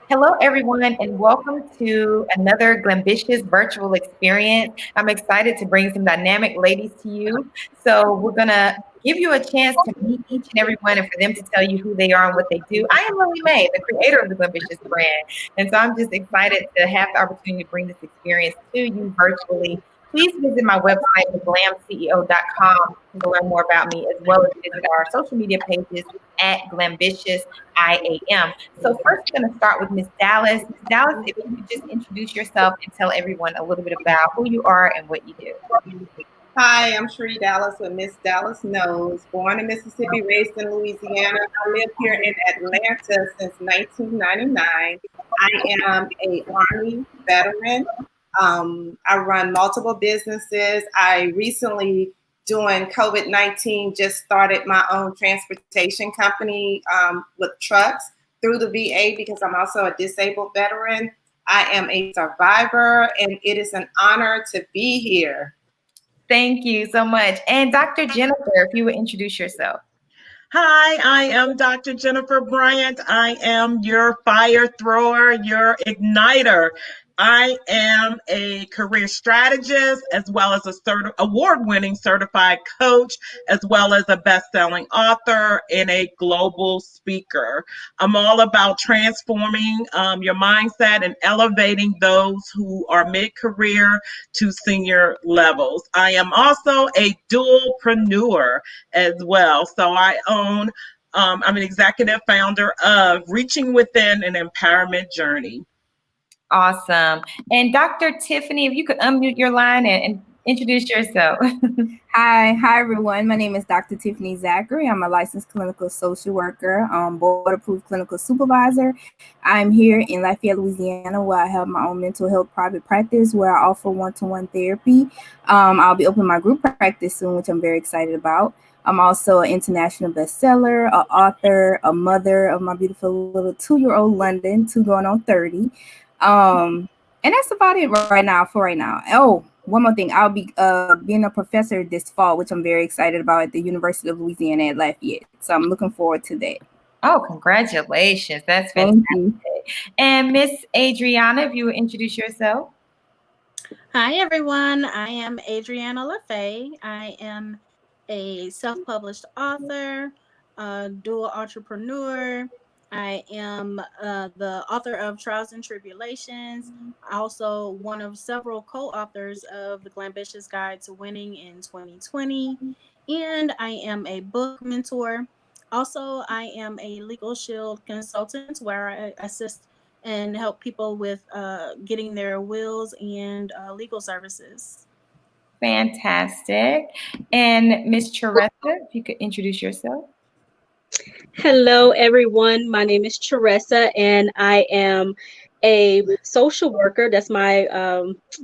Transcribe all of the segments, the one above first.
Hello, everyone, and welcome to another Glambitious virtual experience. I'm excited to bring some dynamic ladies to you. So, we're going to give you a chance to meet each and every one and for them to tell you who they are and what they do. I am Lily Mae, the creator of the Glambitious brand. And so, I'm just excited to have the opportunity to bring this experience to you virtually. Please visit my website, theglamceo.com, to learn more about me, as well as visit our social media pages at Glambitious IAM. So first, we're going to start with Miss Dallas. Miss Dallas, if you could just introduce yourself and tell everyone a little bit about who you are and what you do. Hi, I'm Sheree Dallas with Miss Dallas Knows. Born in Mississippi, raised in Louisiana. I live here in Atlanta since 1999. I am a Army veteran. I run multiple businesses. I recently, during COVID-19, just started my own transportation company with trucks through the VA because I'm also a disabled veteran. I am a survivor, and it is an honor to be here. Thank you so much. And Dr. Jennifer, if you would introduce yourself. Hi, I am Dr. Jennifer Bryant. I am your fire thrower, your igniter. I am a career strategist as well as a award-winning certified coach, as well as a best-selling author and a global speaker. I'm all about transforming your mindset and elevating those who are mid-career to senior levels. I am also a dualpreneur as well. So I'm an executive founder of Reaching Within an Empowerment Journey. Awesome. And Dr. Tiffany, if you could unmute your line and introduce yourself. Hi everyone. My name is Dr. Tiffany Zachary. I'm a licensed clinical social worker, board-approved clinical supervisor. I'm here in Lafayette, Louisiana, where I have my own mental health private practice where I offer one-to-one therapy. I'll be opening my group practice soon, which I'm very excited about. I'm also an international bestseller, an author, a mother of my beautiful little 2-year-old London, 2 going on 30. And that's about it right now. Oh, one more thing. I'll be being a professor this fall, which I'm very excited about at the University of Louisiana at Lafayette. So I'm looking forward to that. Oh, congratulations. That's fantastic. Thank you. And Miss Adriana, if you would introduce yourself. Hi, everyone. I am Adriana LaFay. I am a self-published author, dual entrepreneur. I am the author of Trials and Tribulations, also one of several co-authors of the Glambitious Guide to Winning in 2020, and I am a book mentor. Also, I am a Legal Shield consultant where I assist and help people with getting their wills and legal services. Fantastic. And Miss Charessa, if you could introduce yourself. Hello, everyone. My name is Charessa, and I am a social worker. That's my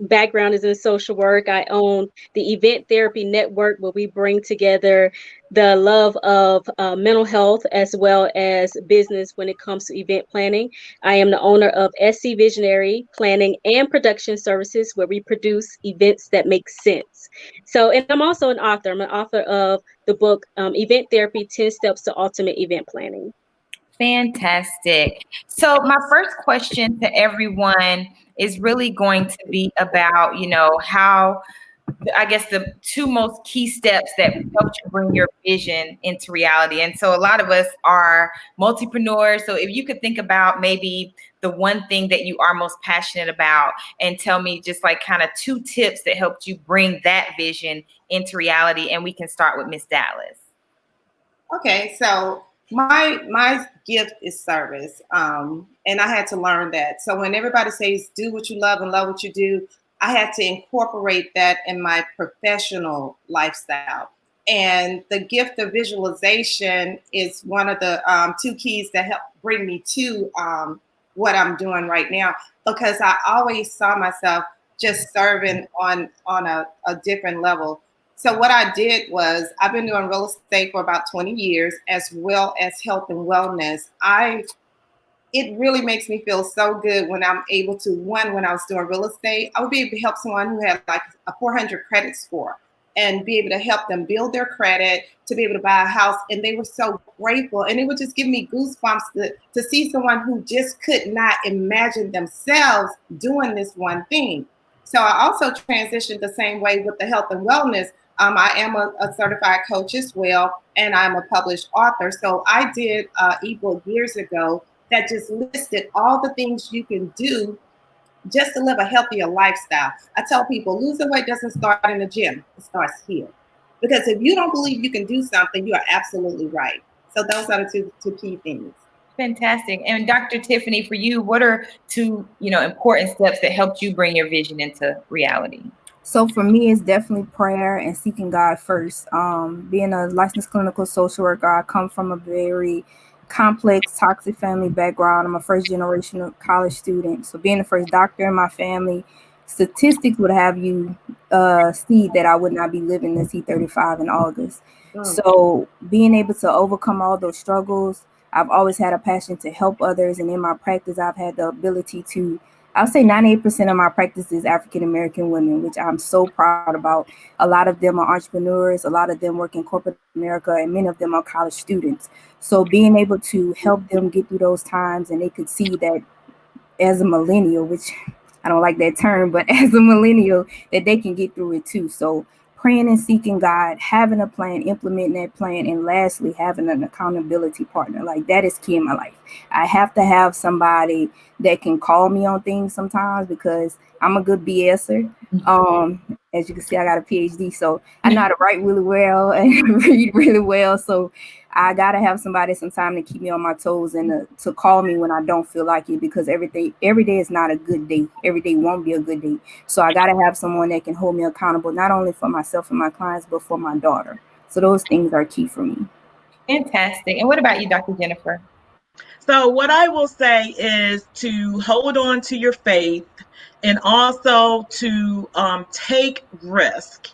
background is in social work. I own the Event Therapy Network, where we bring together the love of mental health as well as business when it comes to event planning. I am the owner of SC Visionary Planning and Production Services, where we produce events that make sense. So, and I'm also an author. I'm an author of the book Event Therapy 10 Steps to Ultimate Event Planning. Fantastic. So my first question to everyone is really going to be about, how I guess the two most key steps that helped you bring your vision into reality. And so a lot of us are multipreneurs. So if you could think about maybe the one thing that you are most passionate about and tell me just like kind of 2 tips that helped you bring that vision into reality. And we can start with Miss Dallas. Okay, so my gift is service, and I had to learn that. So when everybody says do what you love and love what you do, I had to incorporate that in my professional lifestyle. And the gift of visualization is one of the 2 keys that help bring me to what I'm doing right now, because I always saw myself just serving on a different level. So what I did was I've been doing real estate for about 20 years, as well as health and wellness. It really makes me feel so good when I'm able to, when I was doing real estate, I would be able to help someone who had like a 400 credit score. and be able to help them build their credit, to be able to buy a house. And they were so grateful. And it would just give me goosebumps to see someone who just could not imagine themselves doing this one thing. So I also transitioned the same way with the health and wellness. I am a certified coach as well, and I'm a published author. So I did an ebook years ago that just listed all the things you can do just to live a healthier lifestyle. I tell people losing weight doesn't start in the gym, it starts here. Because if you don't believe you can do something, you are absolutely right. So those are the two key things. Fantastic. And Dr. Tiffany, for you, what are two, important steps that helped you bring your vision into reality? So for me, it's definitely prayer and seeking God first. Being a licensed clinical social worker, I come from a very complex, toxic family background. I'm a first generation college student. So being the first doctor in my family, statistics would have you see that I would not be living to see 35 in August. So being able to overcome all those struggles, I've always had a passion to help others. And in my practice, I've had the ability to, I'll say 98% of my practice is African American women, which I'm so proud about. A lot of them are entrepreneurs, a lot of them work in corporate America, and many of them are college students. So being able to help them get through those times, and they could see that as a millennial, which I don't like that term, but as a millennial, that they can get through it too. So praying and seeking God, having a plan, implementing that plan, and lastly, having an accountability partner. Like that is key in my life. I have to have somebody that can call me on things sometimes because I'm a good BSer. As you can see, I got a PhD, so I know how to write really well and read really well. So I gotta have somebody sometime to keep me on my toes and to call me when I don't feel like it, because every day is not a good day. Every day won't be a good day. So I gotta have someone that can hold me accountable, not only for myself and my clients, but for my daughter. So those things are key for me. Fantastic. And what about you, Dr. Jennifer? So what I will say is to hold on to your faith and also to take risk.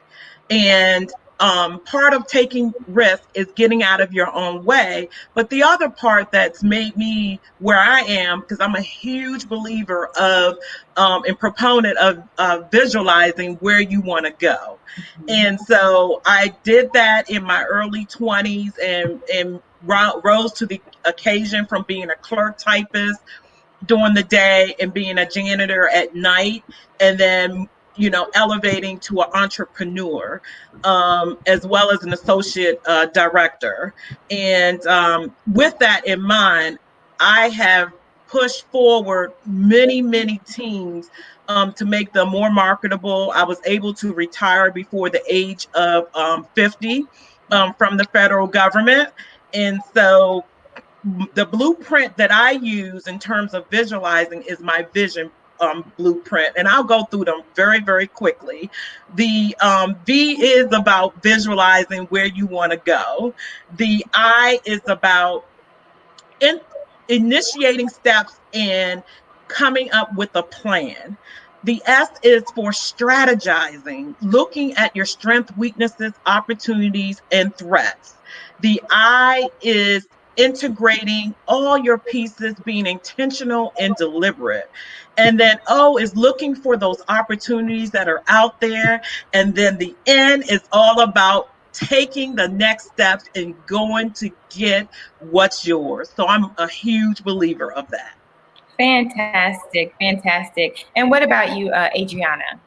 And part of taking risk is getting out of your own way. But the other part that's made me where I am, because I'm a huge believer of and proponent of visualizing where you want to go. And so I did that in my early 20s and rose to the occasion from being a clerk typist during the day and being a janitor at night, and then elevating to an entrepreneur, as well as an associate director. And with that in mind, I have pushed forward many teams to make them more marketable. I was able to retire before the age of 50 from the federal government. And so the blueprint that I use in terms of visualizing is my vision blueprint, and I'll go through them very quickly. The V is about visualizing where you want to go. The I is about initiating steps and coming up with a plan. The S is for strategizing, looking at your strengths, weaknesses, opportunities, and threats. The I is integrating all your pieces, being intentional and deliberate. And then O is looking for those opportunities that are out there. And then the N is all about taking the next steps and going to get what's yours. So I'm a huge believer of that. Fantastic. And what about you, Adriana?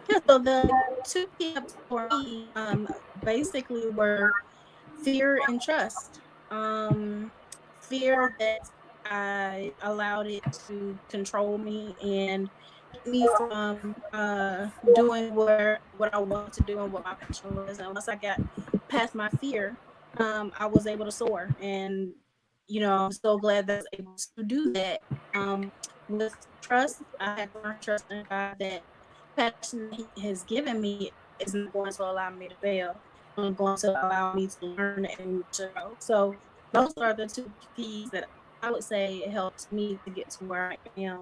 Yeah, so the two tips for me basically were fear and trust. Fear that I allowed it to control me and keep me from doing what I wanted to do and what my passion was. And once I got past my fear, I was able to soar. And I'm so glad that I was able to do that. With trust, I had to learn trust in God that passion that He has given me is not going to allow me to fail. It's going to allow me to learn and to grow. So those are the two keys that I would say helped me to get to where I am.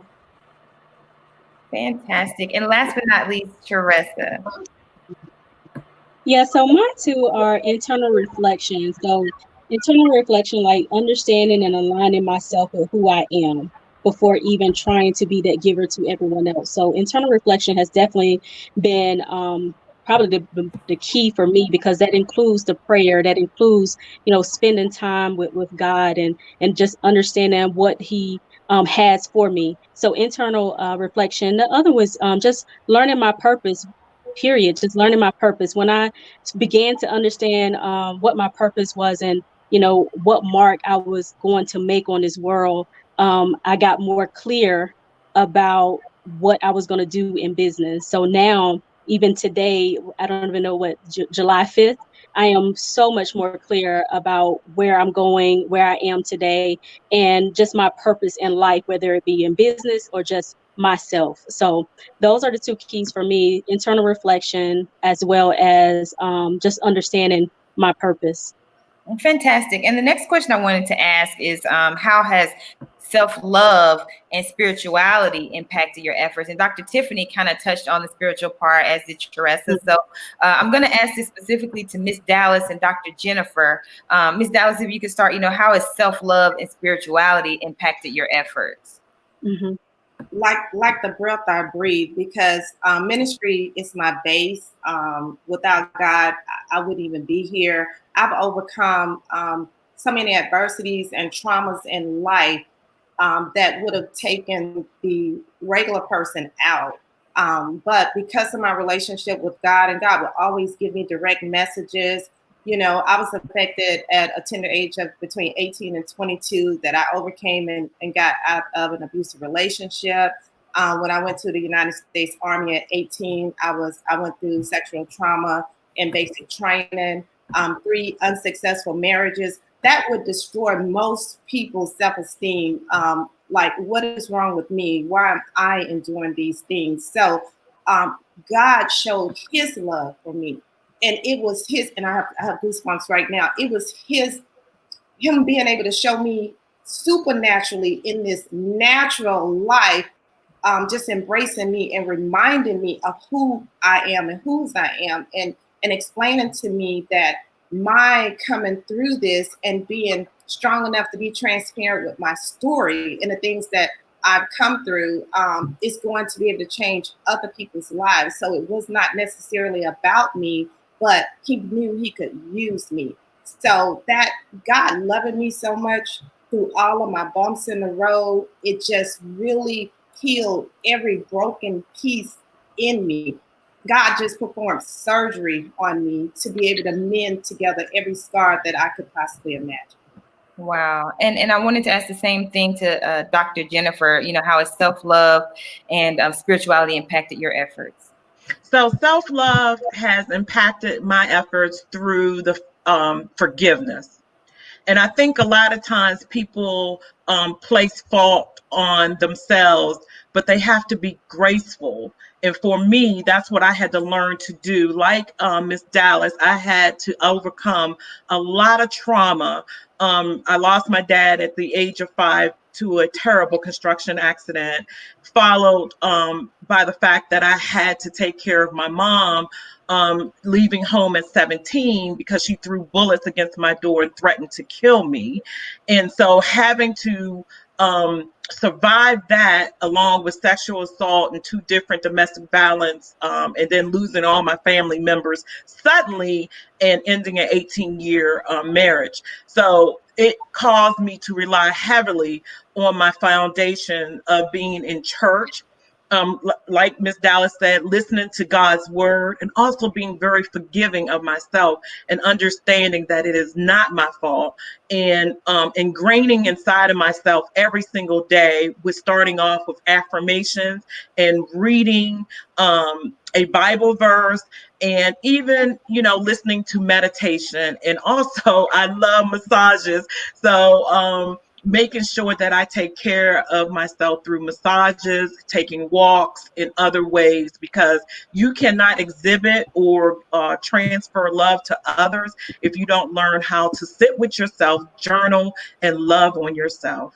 Fantastic. And last but not least, Teresa. Yeah, so my two are internal reflection. So internal reflection, like understanding and aligning myself with who I am. before even trying to be that giver to everyone else. So internal reflection has definitely been probably the key for me, because that includes the prayer, that includes, spending time with God, and just understanding what he has for me. So internal reflection. The other was just learning my purpose, period. Just learning my purpose. When I began to understand what my purpose was, and what mark I was going to make on this world, I got more clear about what I was going to do in business. So now, even today, I don't even know what, July 5th, I am so much more clear about where I'm going, where I am today, and just my purpose in life, whether it be in business or just myself. So those are the two keys for me: internal reflection, as well as just understanding my purpose. Fantastic. And the next question I wanted to ask is, how has self-love and spirituality impacted your efforts? And Dr. Tiffany kind of touched on the spiritual part, as did Teresa. So I'm going to ask this specifically to Miss Dallas and Dr. Jennifer. Miss Dallas, if you could start, how has self-love and spirituality impacted your efforts? Mm-hmm. Like the breath I breathe, because ministry is my base. Without God, I wouldn't even be here. I've overcome so many adversities and traumas in life that would have taken the regular person out. But because of my relationship with God, and God would always give me direct messages. I was affected at a tender age of between 18 and 22, that I overcame and got out of an abusive relationship. When I went to the United States Army at 18, I went through sexual trauma and basic training, 3 unsuccessful marriages. That would destroy most people's self-esteem. Like, what is wrong with me? Why am I enduring these things? So God showed his love for me. And it was his, and I have goosebumps right now. It was him being able to show me supernaturally in this natural life, just embracing me and reminding me of who I am and whose I am, and explaining to me that my coming through this and being strong enough to be transparent with my story and the things that I've come through is going to be able to change other people's lives. So it was not necessarily about me, but he knew he could use me. So that God loving me so much through all of my bumps in the road, it just really healed every broken piece in me. God just performed surgery on me to be able to mend together every scar that I could possibly imagine. Wow. And I wanted to ask the same thing to Dr. Jennifer, how has self-love and spirituality impacted your efforts? So self-love has impacted my efforts through the forgiveness. And I think a lot of times people place fault on themselves, but they have to be graceful. And for me, that's what I had to learn to do. Like Miss Dallas, I had to overcome a lot of trauma. I lost my dad at the age of 5 to a terrible construction accident, followed by the fact that I had to take care of my mom, leaving home at 17 because she threw bullets against my door and threatened to kill me. And so having to survive that, along with sexual assault and 2 different domestic violence, and then losing all my family members suddenly and ending an 18-year marriage. So it caused me to rely heavily on my foundation of being in church, like Miss Dallas said, listening to God's word, and also being very forgiving of myself and understanding that it is not my fault, and ingraining inside of myself every single day with starting off with affirmations and reading a Bible verse, and even, listening to meditation. And also I love massages. So making sure that I take care of myself through massages, taking walks, in other ways, because you cannot exhibit or transfer love to others if you don't learn how to sit with yourself, journal, and love on yourself.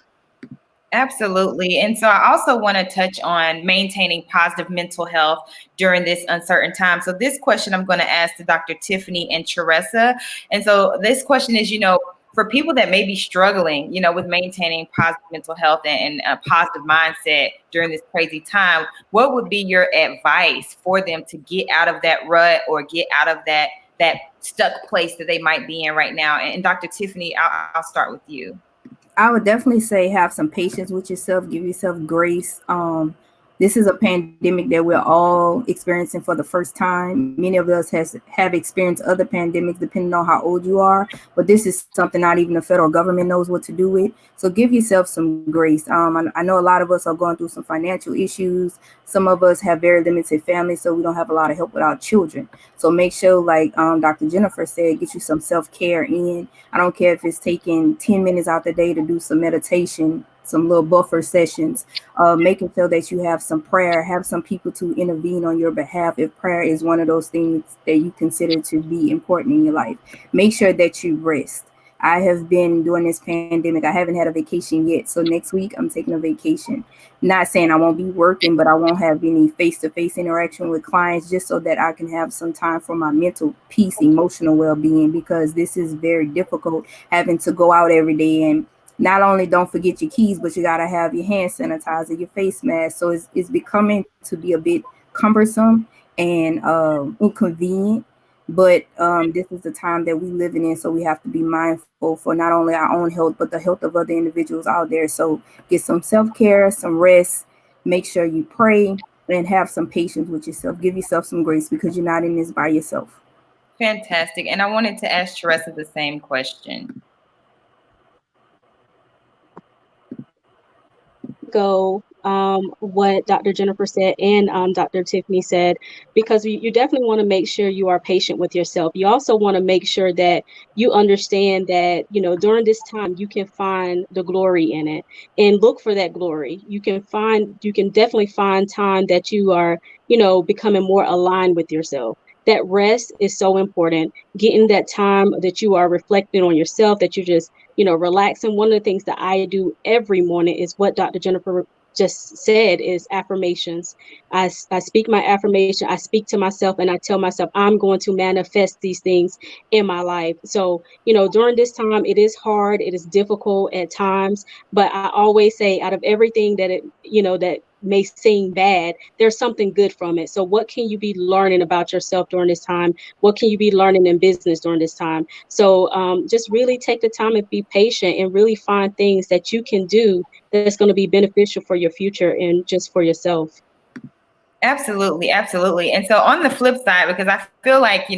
Absolutely. And so I also want to touch on maintaining positive mental health during this uncertain time. So this question I'm going to ask to Dr. Tiffany and Teresa. And so this question is, for people that may be struggling, with maintaining positive mental health and a positive mindset during this crazy time, what would be your advice for them to get out of that rut or get out of that stuck place that they might be in right now? And Dr. Tiffany, I'll start with you. I would definitely say have some patience with yourself, give yourself grace. This is a pandemic that we're all experiencing for the first time. Many of us have experienced other pandemics, depending on how old you are. But this is something not even the federal government knows what to do with. So give yourself some grace. I know a lot of us are going through some financial issues. Some of us have very limited families, so we don't have a lot of help with our children. So make sure, like Dr. Jennifer said, get you some self-care in. I don't care if it's taking 10 minutes out the day to do some meditation, some little buffer sessions, making sure that you have some prayer, have some people to intervene on your behalf if prayer is one of those things that you consider to be important in your life. Make sure that you rest. I have been during this pandemic, I haven't had a vacation yet. So next week I'm taking a vacation. Not saying I won't be working, but I won't have any face-to-face interaction with clients, just so that I can have some time for my mental peace, emotional well-being, because this is very difficult having to go out every day. And not only don't forget your keys, but you got to have your hand sanitizer, your face mask. So it's becoming to be a bit cumbersome and inconvenient. But this is the time that we're living in, so we have to be mindful for not only our own health, but the health of other individuals out there. So get some self-care, some rest, make sure you pray, and have some patience with yourself. Give yourself some grace, because you're not in this by yourself. Fantastic. And I wanted to ask Teresa the same question. Go what Dr. Jennifer said and Dr. Tiffany said, because you definitely want to make sure you are patient with yourself. You also want to make sure that you understand that, during this time, you can find the glory in it and look for that glory. You can definitely find time that you are, becoming more aligned with yourself. That rest is so important. Getting that time that you are reflecting on yourself, that you just, relaxing. One of the things that I do every morning is what Dr. Jennifer just said, is affirmations. I speak my affirmation. I speak to myself and I tell myself I'm going to manifest these things in my life. So, during this time, it is hard. It is difficult at times, but I always say, out of everything that may seem bad, there's something good from it. So what can you be learning about yourself during this time? What can you be learning in business during this time? So just really take the time and be patient and really find things that you can do that's going to be beneficial for your future and just for yourself. Absolutely, absolutely. And so on the flip side, because I feel like,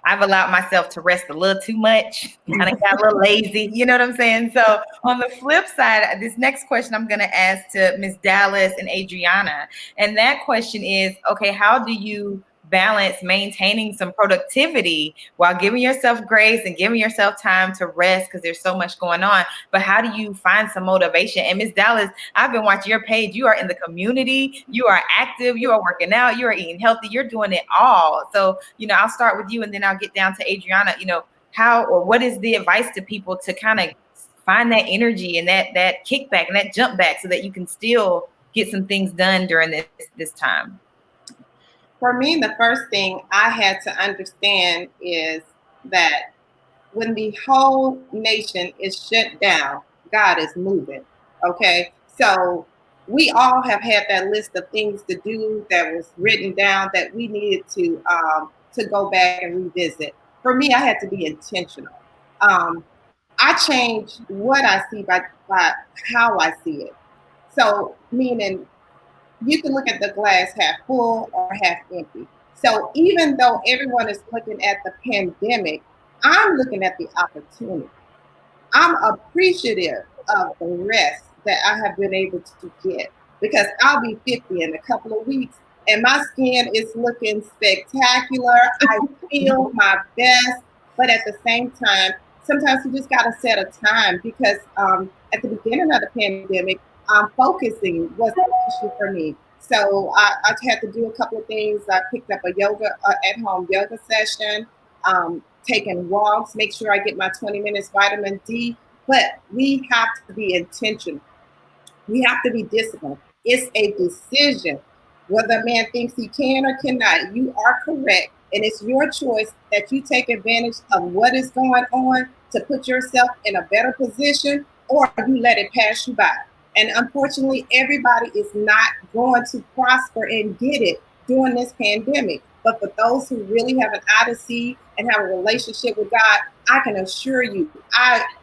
I've allowed myself to rest a little too much, kind of got a little lazy, you know what I'm saying? So on the flip side, this next question I'm going to ask to Ms. Dallas and Adriana. And that question is, okay, how do you balance maintaining some productivity while giving yourself grace and giving yourself time to rest, because there's so much going on? But how do you find some motivation? And Ms. Dallas, I've been watching your page. You are in the community, you are active, you are working out, you are eating healthy, you're doing it all. So, I'll start with you and then I'll get down to Adriana. How or what is the advice to people to kind of find that energy and that kickback and that jump back so that you can still get some things done during this time? For me, the first thing I had to understand is that when the whole nation is shut down, God is moving. Okay. So we all have had that list of things to do that was written down that we needed to go back and revisit. For me, I had to be intentional. I changed what I see by how I see it. So meaning, you can look at the glass half full or half empty. So even though everyone is looking at the pandemic, I'm looking at the opportunity. I'm appreciative of the rest that I have been able to get, because I'll be 50 in a couple of weeks and my skin is looking spectacular. I feel my best, but at the same time, sometimes you just got to set a time, because at the beginning of the pandemic, focusing was an issue for me. So I had to do a couple of things. I picked up a at-home yoga session, taking walks, make sure I get my 20 minutes vitamin D. But we have to be intentional. We have to be disciplined. It's a decision. Whether a man thinks he can or cannot, you are correct. And it's your choice that you take advantage of what is going on to put yourself in a better position, or you let it pass you by. And unfortunately, everybody is not going to prosper and get it during this pandemic. But for those who really have an eye to see and have a relationship with God, I can assure you,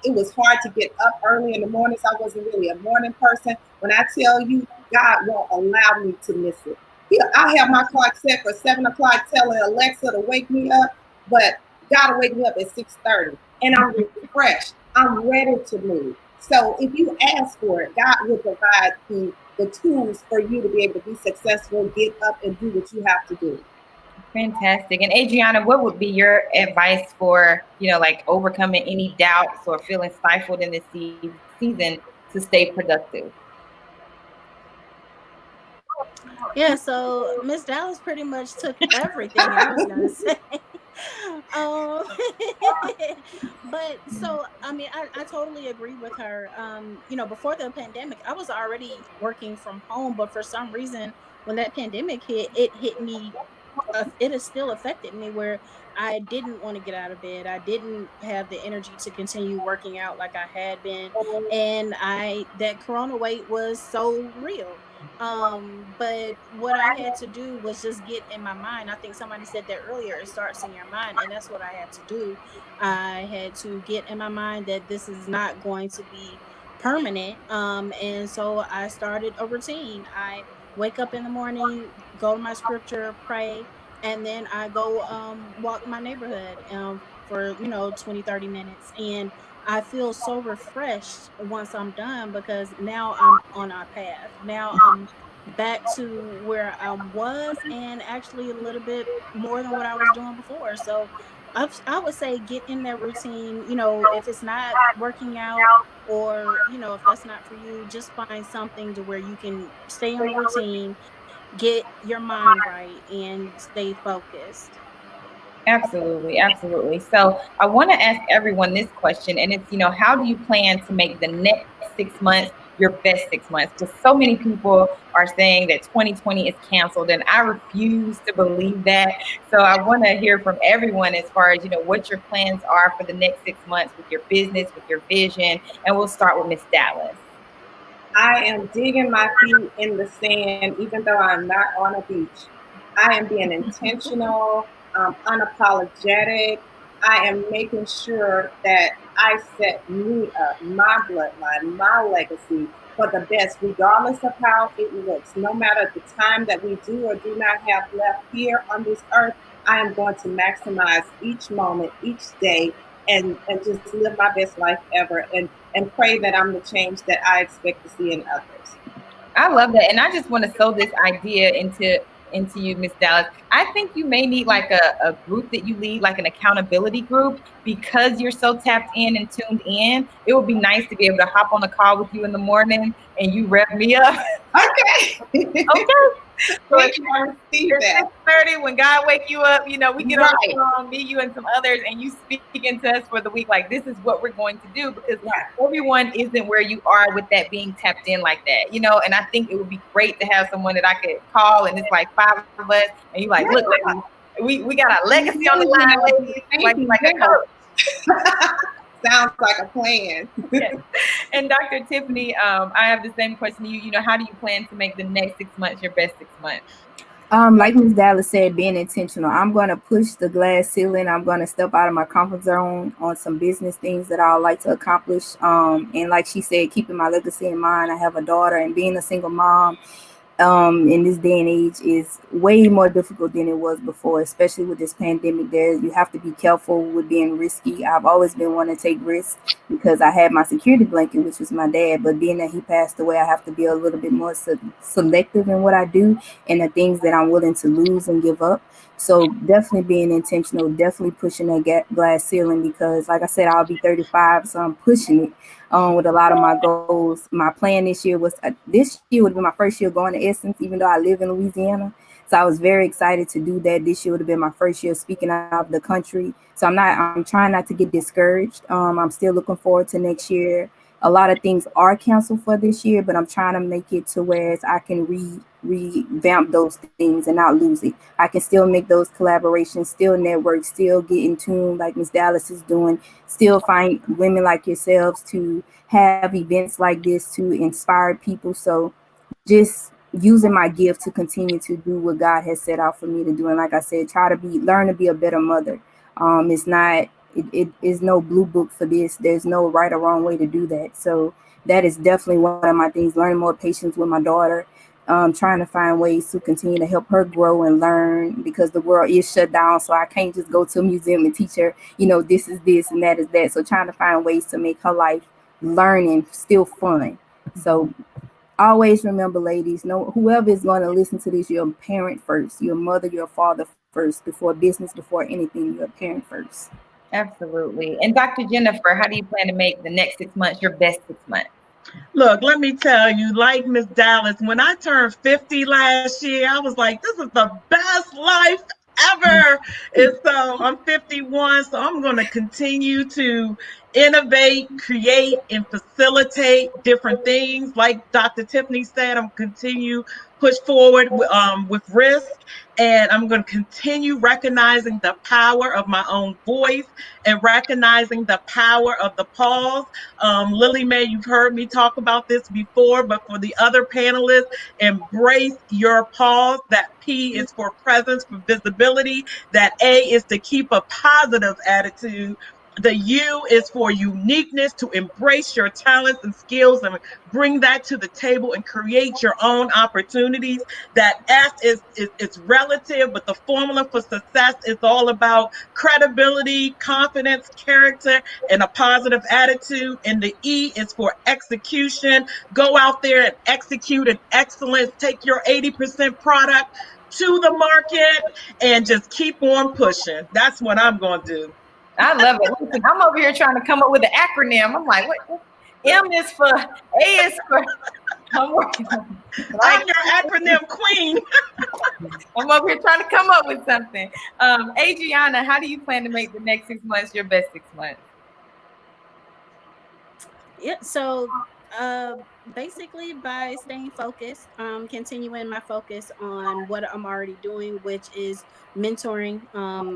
it was hard to get up early in the mornings. I wasn't really a morning person. When I tell you, God won't allow me to miss it. I have my clock set for 7 o'clock, telling Alexa to wake me up, but God will wake me up at 6:30, and I'm refreshed. I'm ready to move. So if you ask for it, God will provide the tools for you to be able to be successful, get up and do what you have to do. Fantastic. And Adriana, what would be your advice for, like overcoming any doubts or feeling stifled in this season to stay productive? Yeah, so Miss Dallas pretty much took everything I was gonna say. um, but so I mean, I totally agree with her. Before the pandemic, I was already working from home, but for some reason, when that pandemic hit, it hit me. It has still affected me where I didn't want to get out of bed. I didn't have the energy to continue working out like I had been, and that corona weight was so real. But what I had to do was just get in my mind. I think somebody said that earlier. It starts in your mind, and that's what I had to do. I had to get in my mind that this is not going to be permanent. And so I started a routine. I wake up in the morning, go to my scripture, pray, and then I go walk my neighborhood for 20-30 minutes, and I feel so refreshed once I'm done because now I'm on our path. Now I'm back to where I was, and actually a little bit more than what I was doing before. So I would say get in that routine. If it's not working out, or if that's not for you, just find something to where you can stay on a routine, get your mind right, and stay focused. Absolutely, absolutely. So I want to ask everyone this question, and it's, how do you plan to make the next 6 months your best 6 months? Because so many people are saying that 2020 is canceled, and I refuse to believe that. So I want to hear from everyone as far as, what your plans are for the next 6 months with your business, with your vision, and we'll start with Miss Dallas. I am digging my feet in the sand, even though I'm not on a beach. I am being intentional, unapologetic. I am making sure that I set me up, my bloodline, my legacy for the best, regardless of how it looks. No matter the time that we do or do not have left here on this earth, I am going to maximize each moment, each day, and just live my best life ever. And pray that I'm the change that I expect to see in others. I love that. And I just want to sow this idea into you, Miss Dallas. I think you may need like a group that you lead, like an accountability group, because you're so tapped in and tuned in. It would be nice to be able to hop on a call with you in the morning and you rev me up. Okay. Okay. Thank you. I receive that. 6:30, when God wake you up, we get on Right. the phone, me, you, and some others, and you speaking to us for the week. Like, this is what we're going to do, because Right. everyone isn't where you are with that being tapped in like that, and I think it would be great to have someone that I could call, and it's like 5 of us, and you like, look, ladies, we got our legacy on the line, ladies, like a coach. Sounds like a plan. Yes. And Dr. Tiffany, I have the same question to you. How do you plan to make the next 6 months your best 6 months? Like Ms. Dallas said, being intentional. I'm going to push the glass ceiling. I'm going to step out of my comfort zone on some business things that I would like to accomplish. And like she said, keeping my legacy in mind. I have a daughter, and being a single mom in this day and age is way more difficult than it was before, especially with this pandemic. There, you have to be careful with being risky. I've always been one to take risks because I had my security blanket, which was my dad. But being that he passed away, I have to be a little bit more selective in what I do and the things that I'm willing to lose and give up. So definitely being intentional, definitely pushing that glass ceiling, because like I said, I'll be 35, so I'm pushing it with a lot of my goals. My plan this year was this year would be my first year going to Essence, even though I live in Louisiana. So I was very excited to do that. This year would have been my first year speaking out of the country. So I'm trying not to get discouraged. I'm still looking forward to next year. A lot of things are canceled for this year, but I'm trying to make it to where I can revamp those things and not lose it. I can still make those collaborations, still network, still get in tune like Miss Dallas is doing, still find women like yourselves to have events like this to inspire people. So just using my gift to continue to do what God has set out for me to do. And like I said, learn to be a better mother. It's not, it is no blue book for this. There's no right or wrong way to do that. So that is definitely one of my things, learning more patience with my daughter, trying to find ways to continue to help her grow and learn because the world is shut down. So I can't just go to a museum and teach her, this is this and that is that. So trying to find ways to make her life learning still fun. So always remember, ladies, no, whoever is going to listen to this, you're a parent first, your mother, your father first, before business, before anything, you're a parent first. Absolutely. And Dr. Jennifer, how do you plan to make the next 6 months your best 6 months? Look, let me tell you, like Miss Dallas, when I turned 50 last year, I was like, this is the best life ever. And so I'm 51, so I'm going to continue to innovate, create, and facilitate different things. Like Dr. Tiffany said, I'm continue push forward with risk, and I'm going to continue recognizing the power of my own voice and recognizing the power of the pause. Lily Mae, you've heard me talk about this before, but for the other panelists, embrace your pause. That P is for presence, for visibility. That A is to keep a positive attitude. The U is for uniqueness, to embrace your talents and skills and bring that to the table and create your own opportunities. That S is relative, but the formula for success is all about credibility, confidence, character, and a positive attitude. And the E is for execution. Go out there and execute in excellence. Take your 80% product to the market and just keep on pushing. That's what I'm going to do. I love it. Listen, I'm over here trying to come up with an acronym. I'm like, what? M is for, A is for, I'm working on it. I'm your acronym queen. I'm over here trying to come up with something. Adriana, how do you plan to make the next 6 months your best 6 months? Yeah, so basically by staying focused, continuing my focus on what I'm already doing, which is mentoring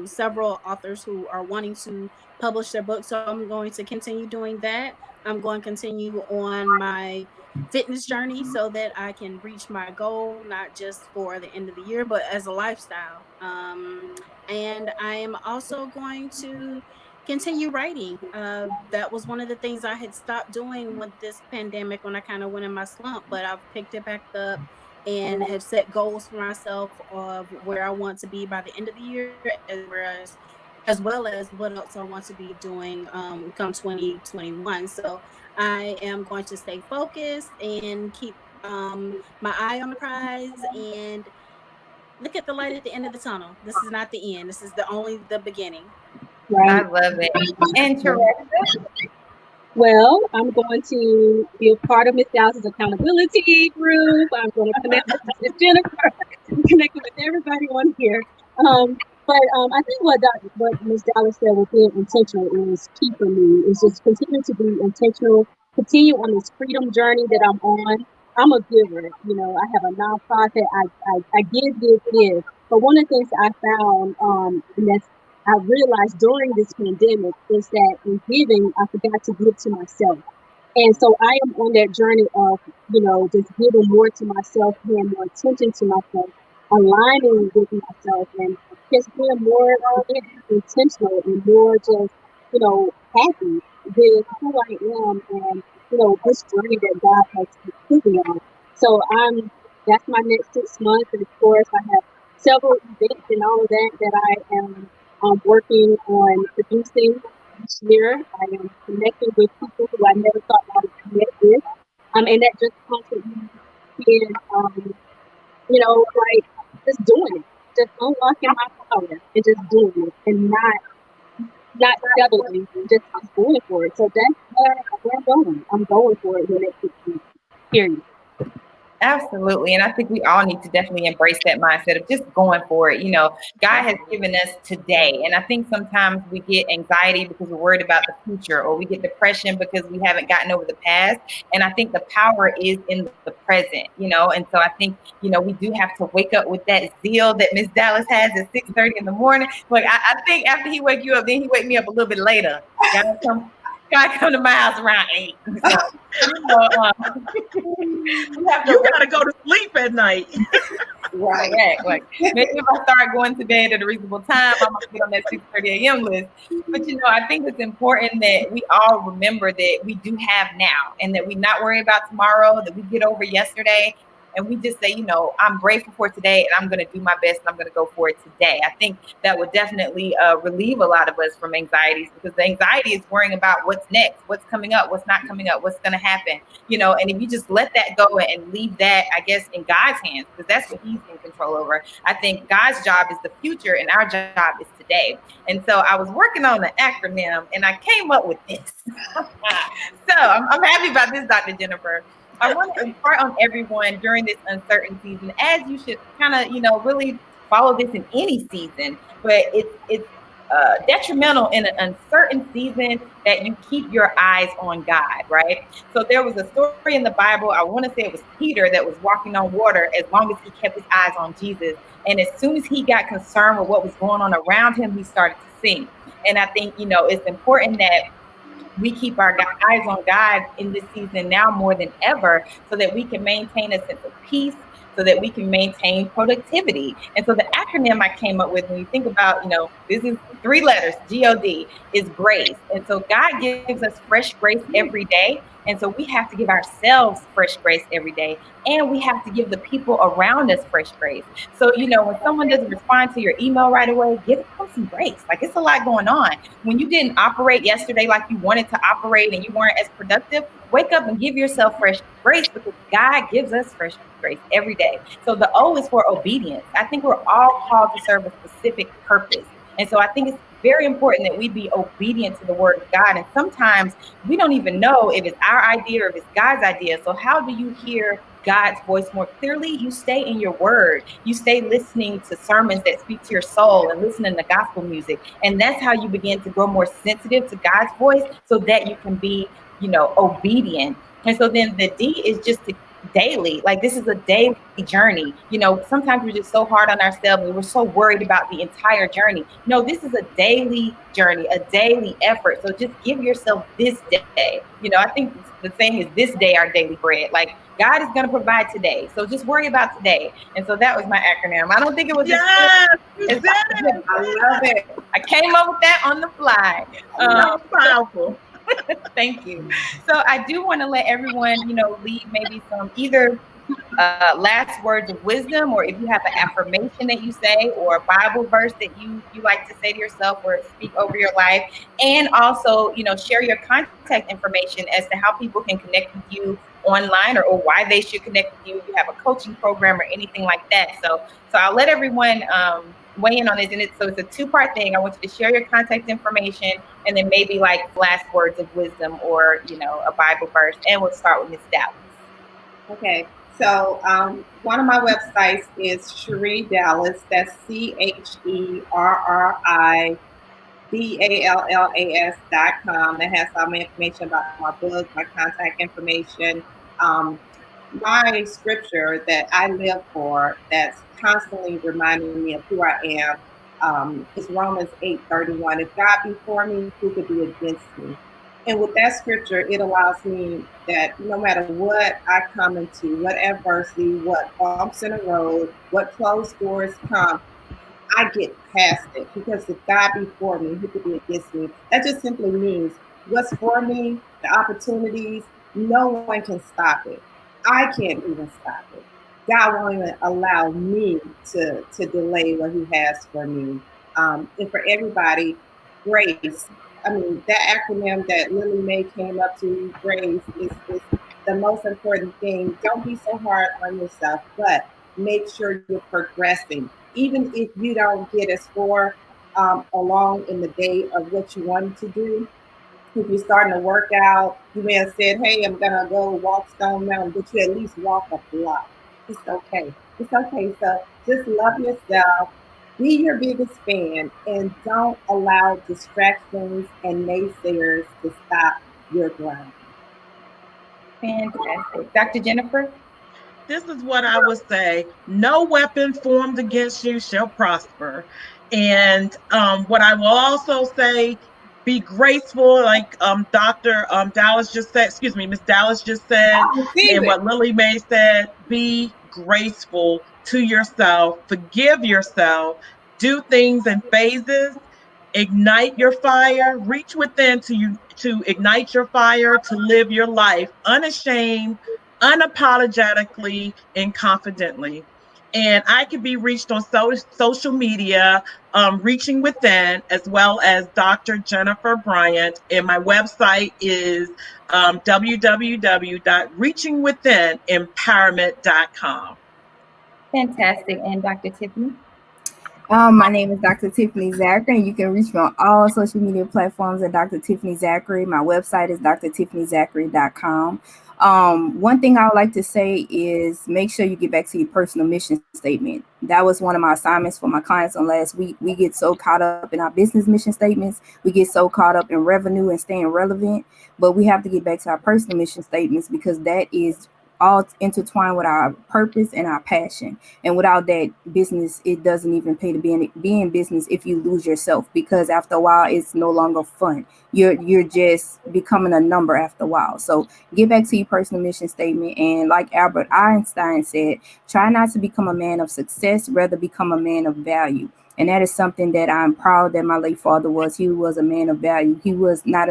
several authors who are wanting to publish their books. So I'm going to continue doing that. I'm going to continue on my fitness journey so that I can reach my goal, not just for the end of the year, but as a lifestyle. And I am also going to continue writing. That was one of the things I had stopped doing with this pandemic when I kind of went in my slump, but I've picked it back up and have set goals for myself of where I want to be by the end of the year, as well as what else I want to be doing come 2021. So I am going to stay focused and keep my eye on the prize and look at the light at the end of the tunnel. This is not the end. This is the beginning. I Right. love it. And Teresa? Well, I'm going to be a part of Miss Dallas's accountability group. I'm going to connect with Miss Jennifer, connecting with everybody on here. But I think what Miss Dallas said with being intentional is key for me. Is just continue to be intentional, continue on this freedom journey that I'm on. I'm a giver. I have a nonprofit. I give. But one of the things I found, and that's I realized during this pandemic is that in giving, I forgot to give to myself. And so I am on that journey of, just giving more to myself, paying more attention to myself, aligning with myself, and just being more intentional and more just, happy with who I am and, this journey that God has put me on. So that's my next 6 months. And of course, I have several events and all of that I am working on producing this year. I am connecting with people who I never thought I would connect with. And that just comes with me being, like just doing it, just unlocking my power and just doing it and not settling, just going for it. So that's where I'm going. I'm going for it the next 6 months. Period. Absolutely. And I think we all need to definitely embrace that mindset of just going for it. God has given us today. And I think sometimes we get anxiety because we're worried about the future, or we get depression because we haven't gotten over the past. And I think the power is in the present. And so I think, we do have to wake up with that zeal that Miss Dallas has at 6:30 in the morning. Like, I think after he wake you up, then he wake me up a little bit later. God come to my house around 8. So, we have to You got to go to sleep at night. Right. correct. Like, maybe if I start going to bed at a reasonable time, I'm gonna get on that 6:30 a.m. list. But I think it's important that we all remember that we do have now, and that we not worry about tomorrow, that we get over yesterday, and we just say, I'm grateful for today, and I'm gonna do my best, and I'm gonna go for it today. I think that would definitely relieve a lot of us from anxieties, because the anxiety is worrying about what's next, what's coming up, what's not coming up, what's gonna happen. And if you just let that go and leave that, I guess, in God's hands, because that's what he's in control over. I think God's job is the future and our job is today. And so I was working on the acronym and I came up with this. So I'm happy about this, Dr. Jennifer. I want to impart on everyone during this uncertain season, as you should kind of, really follow this in any season, but it's detrimental in an uncertain season that you keep your eyes on God, right? So there was a story in the Bible, I want to say it was Peter, that was walking on water as long as he kept his eyes on Jesus. And as soon as he got concerned with what was going on around him, he started to sink. And I think, it's important that we keep our eyes on God in this season now more than ever, so that we can maintain a sense of peace, so that we can maintain productivity. And so the acronym I came up with, when you think about, this is 3 letters, GOD, is grace. And so God gives us fresh grace every day. And so we have to give ourselves fresh grace every day. And we have to give the people around us fresh grace. So, when someone doesn't respond to your email right away, give them some grace. Like, it's a lot going on. When you didn't operate yesterday like you wanted to operate and you weren't as productive, wake up and give yourself fresh grace, because God gives us fresh grace every day. So the O is for obedience. I think we're all called to serve a specific purpose. And so I think it's very important that we be obedient to the word of God. And sometimes we don't even know if it's our idea or if it's God's idea. So how do you hear God's voice more clearly? You stay in your word. You stay listening to sermons that speak to your soul and listening to gospel music. And that's how you begin to grow more sensitive to God's voice, so that you can be, obedient. And so then the D is just to daily, like, this is a daily journey. Sometimes we're just so hard on ourselves and we're so worried about the entire journey. No, this is a daily journey, a daily effort. So just give yourself this day. I think the saying is, this day our daily bread. Like, God is going to provide today. So just worry about today. And so that was my acronym. I don't think it was Yes, you as did it. I love it. I came up with that on the fly. So powerful. Thank you. So I do want to let everyone, leave maybe some either last words of wisdom, or if you have an affirmation that you say, or a Bible verse that you like to say to yourself or speak over your life. And also, share your contact information as to how people can connect with you online, or why they should connect with you if you have a coaching program or anything like that. So I'll let everyone weigh in on this. And it's a 2-part thing. I want you to share your contact information, and then maybe like last words of wisdom, or a Bible verse. And we'll start with Miss Dallas. Okay. So one of my websites is Cherie Dallas. That's CherriDallas.com. That has all my information about my book, my contact information. My scripture that I live for, that's constantly reminding me of who I am, is Romans 8:31. If God be for me, who could be against me? And with that scripture, it allows me that no matter what I come into, what adversity, what bumps in the road, what closed doors come, I get past it, because if God be for me, who could be against me? That just simply means what's for me, the opportunities, no one can stop it. I can't even stop it. God won't even allow me to delay what He has for me. And for everybody, grace. I mean, that acronym that Lily Mae came up to, grace, is the most important thing. Don't be so hard on yourself, but make sure you're progressing. Even if you don't get as far along in the day of what you wanted to do, If you're starting to work out, you may have said, hey, I'm gonna go walk Stone Mountain, but you at least walk a block. It's okay. It's okay. So just love yourself, be your biggest fan, and don't allow distractions and naysayers to stop your grind. Fantastic. Dr. Jennifer? This is what I would say: no weapon formed against you shall prosper. And what I will also say, be graceful, like Dr. Dallas just said, excuse me, Miss Dallas just said, I receive and it. what Lily Mae said: be graceful to yourself, forgive yourself, do things in phases, ignite your fire, reach within to you to ignite your fire, to live your life unashamed, unapologetically, and confidently. And I can be reached on social media, Reaching Within, as well as Dr. Jennifer Bryant. And my website is www.reachingwithinempowerment.com. Fantastic. And Dr. Tiffany? My name is Dr. Tiffany Zachary, and you can reach me on all social media platforms at Dr. Tiffany Zachary. My website is drtiffanyzachary.com. One thing I would like to say is make sure you get back to your personal mission statement. That was one of my assignments for my clients on last week. We get so caught up in our business mission statements. We get so caught up in revenue and staying relevant, but we have to get back to our personal mission statements because that is all intertwined with our purpose and our passion. And without that business, it doesn't even pay to be in business if you lose yourself, because after a while, it's no longer fun. You're just becoming a number after a while. So get back to your personal mission statement. And like Albert Einstein said, try not to become a man of success, rather become a man of value. And that is something that I'm proud that my late father was. He was a man of value. He was not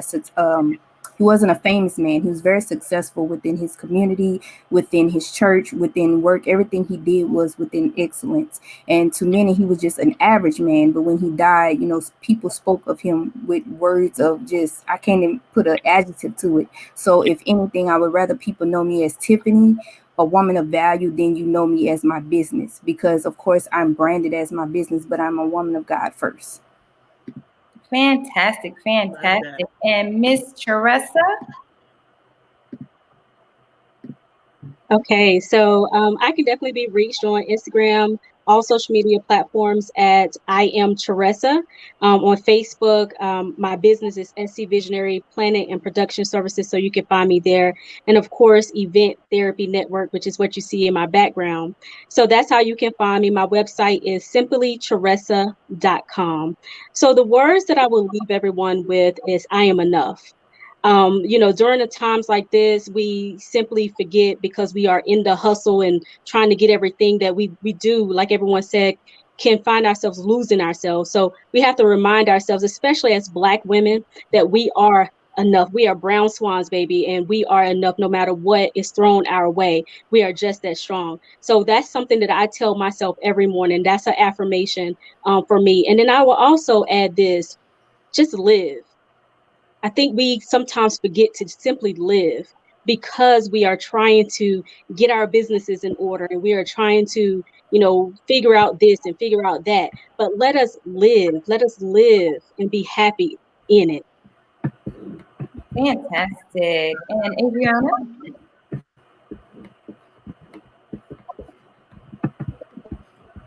he wasn't a famous man. He was very successful within his community, within his church, within work. Everything he did was within excellence. And to many, he was just an average man. But when he died, people spoke of him with words of just, I can't even put an adjective to it. So if anything, I would rather people know me as Tiffany, a woman of value, than you know me as my business. Because of course I'm branded as my business, but I'm a woman of God first. Fantastic. Fantastic. And Miss Teresa? Okay, so I can definitely be reached on Instagram, all social media platforms at I am Teresa. On Facebook, my business is SC Visionary Planning and Production Services, so you can find me there. And of course, Event Therapy Network, which is what you see in my background. So that's how you can find me. My website is simplyteresa.com. So the words that I will leave everyone with is I am enough. During the times like this, we simply forget because we are in the hustle and trying to get everything that we do, like everyone said, can find ourselves losing ourselves. So we have to remind ourselves, especially as Black women, that we are enough. We are brown swans, baby, and we are enough no matter what is thrown our way. We are just that strong. So that's something that I tell myself every morning. That's an affirmation for me. And then I will also add this: just live. I think we sometimes forget to simply live because we are trying to get our businesses in order and we are trying to, figure out this and figure out that. But let us live. Let us live and be happy in it. Fantastic. And Adriana?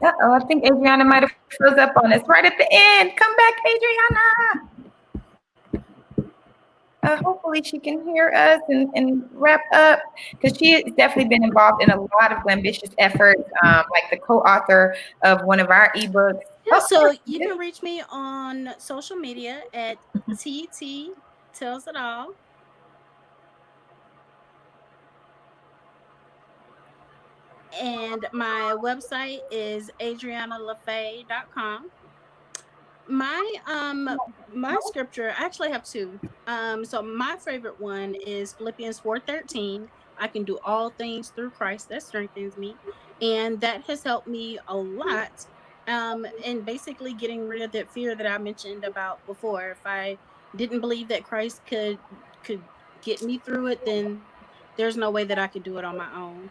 Uh-oh, I think Adriana might have froze up on us right at the end. Come back, Adriana. Hopefully she can hear us and wrap up, because she has definitely been involved in a lot of Glambitious efforts, like the co-author of one of our ebooks. Yeah, so you can reach me on social media at TT Tells It All. And my website is adrianalafay.com. My scripture, I actually have two. So my favorite one is Philippians 4:13. I can do all things through Christ that strengthens me. And that has helped me a lot. And basically getting rid of that fear that I mentioned about before. If I didn't believe that Christ could get me through it, then there's no way that I could do it on my own.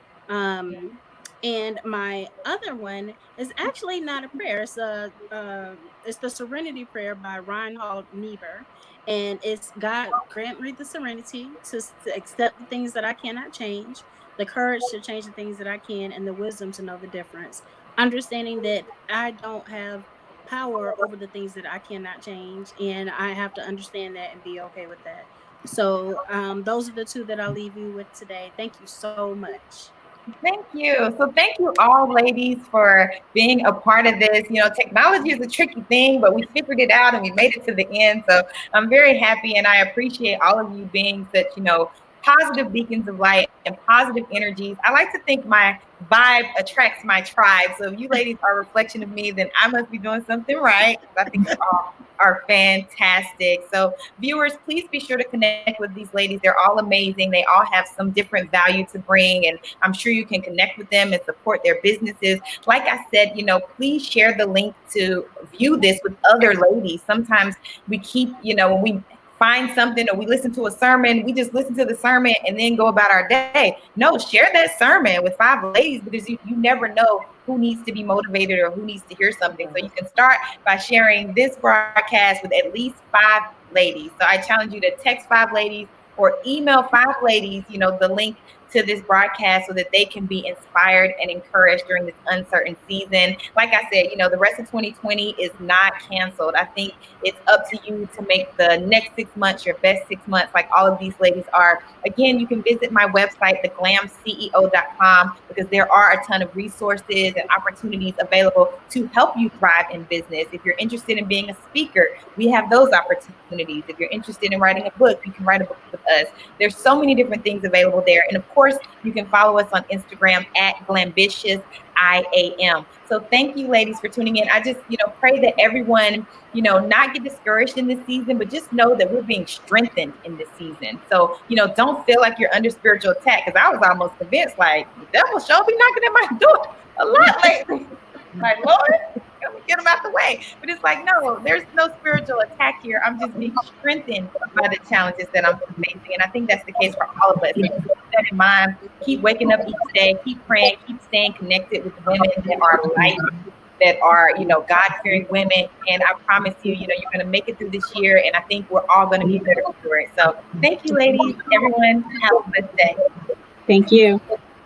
And my other one is actually not a prayer. It's the Serenity Prayer by Reinhold Niebuhr, and it's God grant me the serenity to accept the things that I cannot change, the courage to change the things that I can, and the wisdom to know the difference. Understanding that I don't have power over the things that I cannot change, and I have to understand that and be okay with that. So those are the two that I'll leave you with today. Thank you so much. Thank you. So thank you all, ladies, for being a part of this. You know, technology is a tricky thing, but we figured it out and we made it to the end. So I'm very happy, and I appreciate all of you being such, positive beacons of light and positive energies. I like to think my vibe attracts my tribe. So if you ladies are a reflection of me, then I must be doing something right. I think you all are fantastic. So viewers, please be sure to connect with these ladies. They're all amazing. They all have some different value to bring, and I'm sure you can connect with them and support their businesses. Like I said, please share the link to view this with other ladies. Sometimes we keep, when we find something or we listen to a sermon, we just listen to the sermon and then go about our day. No, share that sermon with 5 ladies, because you never know who needs to be motivated or who needs to hear something. So you can start by sharing this broadcast with at least 5 ladies. So I challenge you to text 5 ladies or email 5 ladies, the link to this broadcast so that they can be inspired and encouraged during this uncertain season. Like I said, the rest of 2020 is not canceled. I think it's up to you to make the next 6 months your best 6 months, like all of these ladies are. Again, you can visit my website, theglamceo.com, because there are a ton of resources and opportunities available to help you thrive in business. If you're interested in being a speaker, we have those opportunities. If you're interested in writing a book, you can write a book with us. There's so many different things available there. And of course, you can follow us on Instagram at Glambitious IAM. So thank you, ladies, for tuning in. I just, pray that everyone, not get discouraged in this season, but just know that we're being strengthened in this season. So, don't feel like you're under spiritual attack, because I was almost convinced, like, the devil sure be knocking at my door a lot lately. Like, Lord, let me get him out the way. But it's like, no, there's no spiritual attack here. I'm just being strengthened by the challenges that I'm facing. And I think that's the case for all of us. So just keep that in mind. Keep waking up each day. Keep praying. Keep staying connected with women that are light, that are, God-fearing women. And I promise you, you're going to make it through this year. And I think we're all going to be better for it. So thank you, ladies. Everyone, have a blessed day. Thank you.